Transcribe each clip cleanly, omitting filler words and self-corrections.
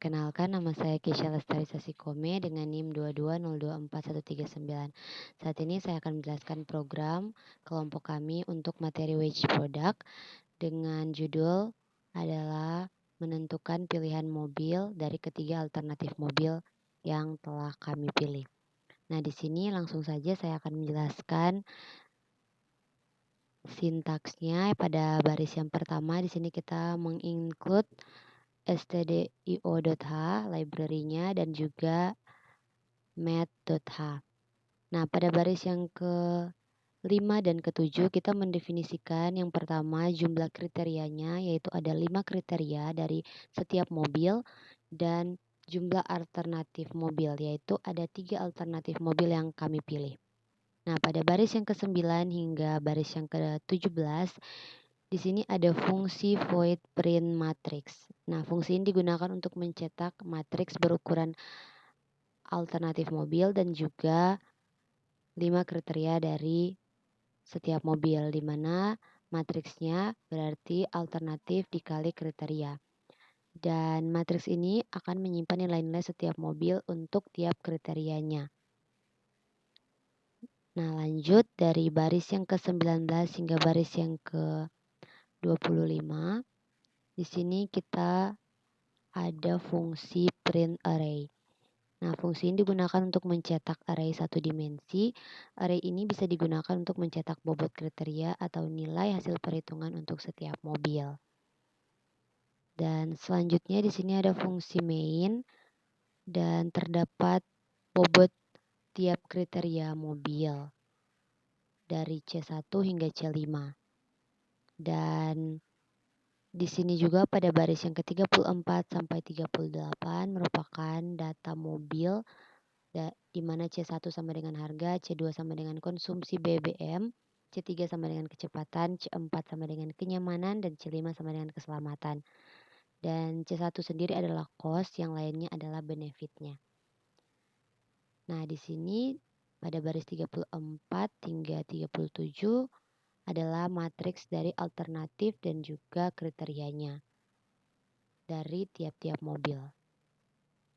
Perkenalkan, nama saya Kesha Lestari Sasikome dengan NIM 22024139. Saat ini saya akan menjelaskan program kelompok kami untuk materi wage product dengan judul adalah menentukan pilihan mobil dari ketiga alternatif mobil yang telah kami pilih. Nah, di sini langsung saja saya akan menjelaskan sintaksnya. Pada baris yang pertama di sini kita menginclude stdio.h library-nya dan juga math.h. Nah, pada baris yang ke-5 dan ke-7 kita mendefinisikan yang pertama jumlah kriterianya, yaitu ada 5 kriteria dari setiap mobil, dan jumlah alternatif mobil, yaitu ada 3 alternatif mobil yang kami pilih. Nah, pada baris yang ke-9 hingga baris yang ke-17 di sini ada fungsi void print matrix. Nah, fungsi ini digunakan untuk mencetak matriks berukuran alternatif mobil dan juga 5 kriteria dari setiap mobil, di mana matriksnya berarti alternatif dikali kriteria. Dan matriks ini akan menyimpan nilai-nilai setiap mobil untuk tiap kriterianya. Nah, lanjut dari baris yang ke-19 hingga baris yang ke-25. Di sini kita ada fungsi print array. Nah, fungsi ini digunakan untuk mencetak array satu dimensi. Array ini bisa digunakan untuk mencetak bobot kriteria atau nilai hasil perhitungan untuk setiap mobil. Dan selanjutnya di sini ada fungsi main dan terdapat bobot tiap kriteria mobil dari C1 hingga C5. Dan di sini juga pada baris yang ke-34 sampai 38 merupakan data mobil, di mana C1 sama dengan harga, C2 sama dengan konsumsi BBM, C3 sama dengan kecepatan, C4 sama dengan kenyamanan, dan C5 sama dengan keselamatan. Dan C1 sendiri adalah cost, yang lainnya adalah benefitnya. Nah, di sini pada baris 34 hingga 37 adalah matriks dari alternatif dan juga kriterianya dari tiap-tiap mobil.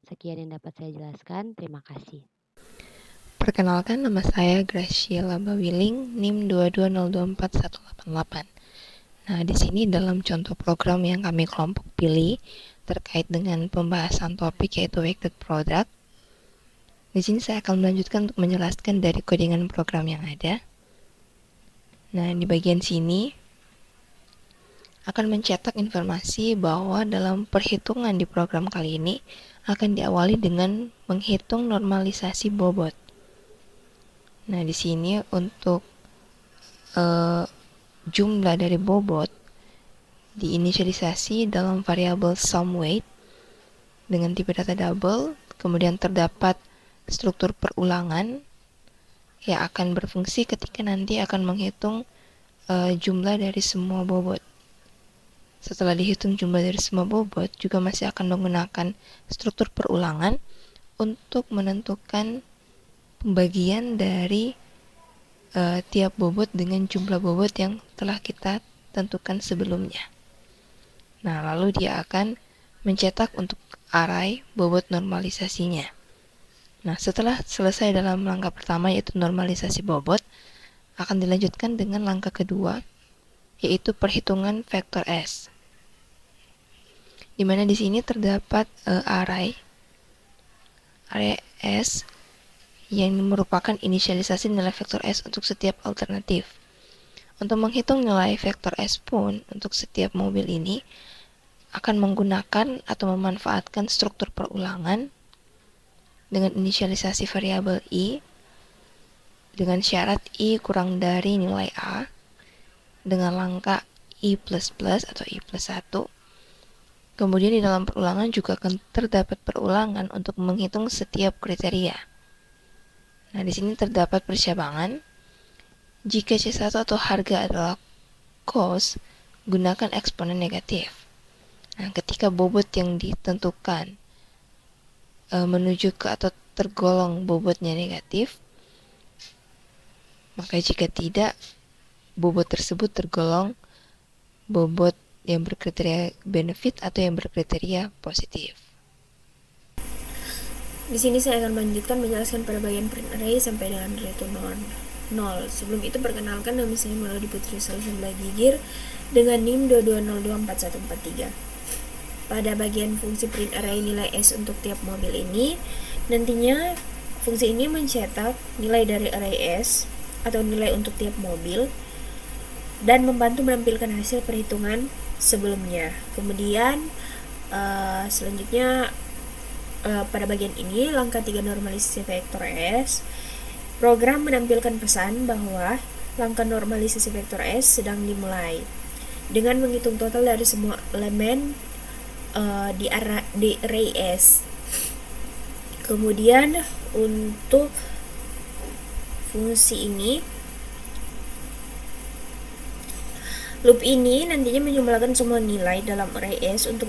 Sekian yang dapat saya jelaskan. Terima kasih. Perkenalkan, nama saya Graciela Bawiling, NIM 22024188. Nah, di sini dalam contoh program yang kami kelompok pilih terkait dengan pembahasan topik yaitu weighted product. Di sini saya akan melanjutkan untuk menjelaskan dari codingan program yang ada. Nah, di bagian sini akan mencetak informasi bahwa dalam perhitungan di program kali ini akan diawali dengan menghitung normalisasi bobot. Nah, di sini untuk jumlah dari bobot diinisialisasi dalam variabel sum weight dengan tipe data double, kemudian terdapat struktur perulangan yang akan berfungsi ketika nanti akan menghitung jumlah dari semua bobot. Setelah dihitung jumlah dari semua bobot, juga masih akan menggunakan struktur perulangan untuk menentukan pembagian dari tiap bobot dengan jumlah bobot yang telah kita tentukan sebelumnya. Nah, lalu dia akan mencetak untuk array bobot normalisasinya. Nah, setelah selesai dalam langkah pertama yaitu normalisasi bobot, akan dilanjutkan dengan langkah kedua yaitu perhitungan vektor S. Di mana di sini terdapat array S yang merupakan inisialisasi nilai vektor S untuk setiap alternatif. Untuk menghitung nilai vektor S pun untuk setiap mobil ini akan menggunakan atau memanfaatkan struktur perulangan dengan inisialisasi variabel I dengan syarat I kurang dari nilai A dengan langkah I++ atau I+1. Kemudian di dalam perulangan juga akan terdapat perulangan untuk menghitung setiap kriteria. Nah, di sini terdapat percabangan. Jika C1 atau harga adalah cost, gunakan eksponen negatif. Nah, ketika bobot yang ditentukan menuju ke atau tergolong bobotnya negatif, maka jika tidak, bobot tersebut tergolong bobot yang berkriteria benefit atau yang berkriteria positif. Di sini saya akan melanjutkan menjelaskan pada bagian print array sampai dengan return 0. Sebelum itu perkenalkan, nama saya Melody Putri Salsembla Gigir dengan NIM 22024143. Pada bagian fungsi print array nilai S untuk tiap mobil ini, nantinya fungsi ini mencetak nilai dari array S atau nilai untuk tiap mobil dan membantu menampilkan hasil perhitungan sebelumnya. Kemudian selanjutnya pada bagian ini, langkah 3 normalisasi vektor S. Program menampilkan pesan bahwa langkah normalisasi vektor S sedang dimulai dengan menghitung total dari semua elemen di array S. Kemudian untuk fungsi ini, loop ini nantinya menjumlahkan semua nilai dalam array S untuk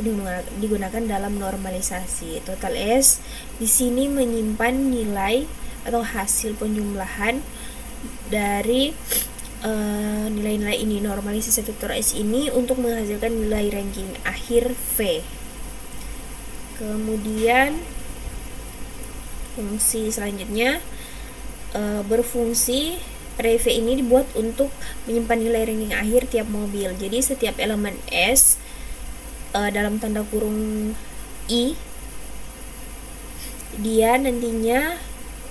digunakan dalam normalisasi. Total S di sini menyimpan nilai atau hasil penjumlahan dari nilai-nilai ini. Normalisasi vektor S ini untuk menghasilkan nilai ranking akhir V. Kemudian fungsi selanjutnya berfungsi. Array V ini dibuat untuk menyimpan nilai ranking akhir tiap mobil. Jadi setiap elemen S dalam tanda kurung I, dia nantinya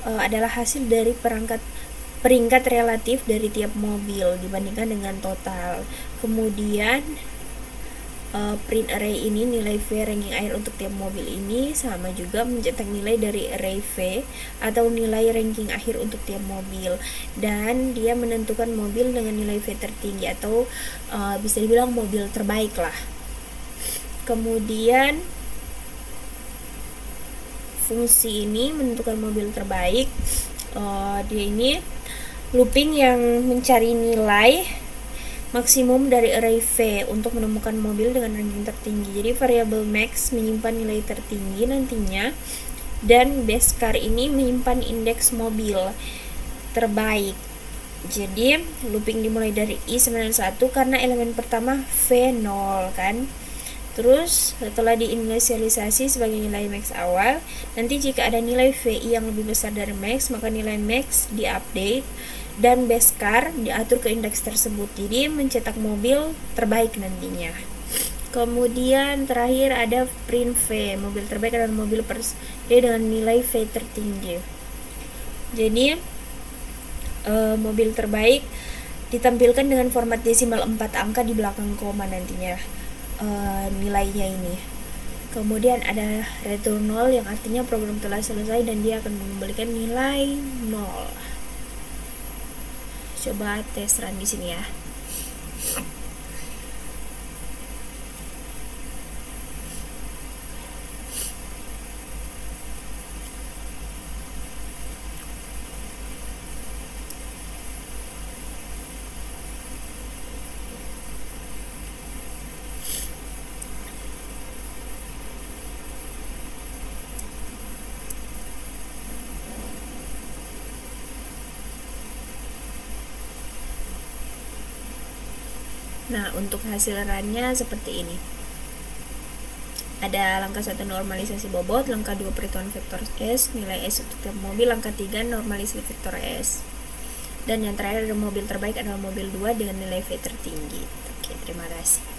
adalah hasil dari peringkat relatif dari tiap mobil dibandingkan dengan total. Kemudian print array ini, nilai V ranking akhir untuk tiap mobil ini sama juga mencetak nilai dari array V atau nilai ranking akhir untuk tiap mobil, dan dia menentukan mobil dengan nilai V tertinggi atau bisa dibilang mobil terbaik lah. Kemudian fungsi ini menentukan mobil terbaik, dia ini looping yang mencari nilai maksimum dari array V untuk menemukan mobil dengan ranking tertinggi. Jadi variabel max menyimpan nilai tertinggi nantinya, dan base car ini menyimpan indeks mobil terbaik. Jadi looping dimulai dari I sama dengan 1 karena elemen pertama V0 kan. Terus setelah diinisialisasi sebagai nilai max awal, nanti jika ada nilai VI yang lebih besar dari max, maka nilai max diupdate dan base car diatur ke indeks tersebut. Jadi mencetak mobil terbaik nantinya. Kemudian terakhir ada print V. Mobil terbaik adalah mobil dengan nilai V tertinggi. Jadi mobil terbaik ditampilkan dengan format desimal 4 angka di belakang koma nantinya nilainya ini. Kemudian ada return 0 yang artinya program telah selesai dan dia akan mengembalikan nilai 0. Coba tes run di sini ya. Nah, untuk hasil runnya seperti ini. Ada langkah 1 normalisasi bobot, langkah 2 perhitungan vektor S, nilai S untuk tiap mobil, langkah 3 normalisasi vektor S. Dan yang terakhir ada mobil terbaik adalah mobil 2 dengan nilai V tertinggi. Oke, terima kasih.